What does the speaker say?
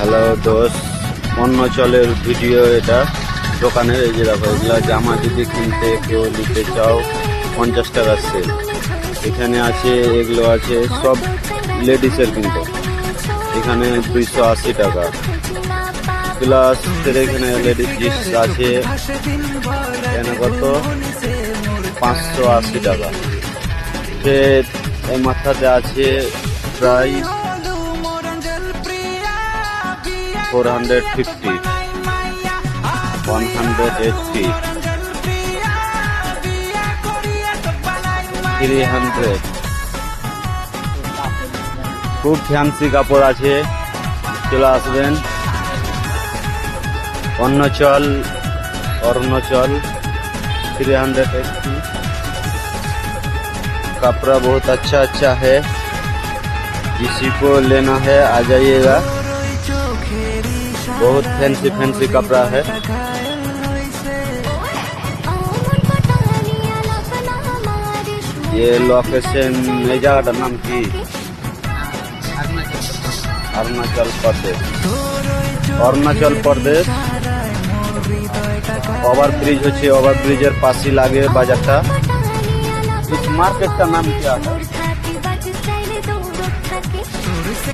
Hello দোস্ত, অন্নচলের video এটা দোকানের। এই যে দেখো, এগুলা জামা যদি কিনতে কেউ নিতে চাও 50 টাকা সেল। এখানে আছে, এগুলো আছে সব লেডিসের, কিন্তু এখানে 280 টাকা প্লাস। এখানে লেডিস জিন্স আছে, এখানে কত 580 টাকা। এই মাথাতে আছে প্রায় 450, 180, 300। খুব ফ্যান্সি কাপড় আছে, চলে আসবেন। অরুণাচল 380। कपड़ा बहुत अच्छा अच्छा है, किसी को लेना है आ जाइएगा। बहुत फैंसी फैंसी कपड़ा है। ये लोकेशन এই জায়গাটার নাম কি? অরুণাচল প্রদেশ। ওভারব্রিজ হচ্ছে, ওভারব্রিজের পাশে লাগে বাজারটা। इस मार्केट का नाम क्या है?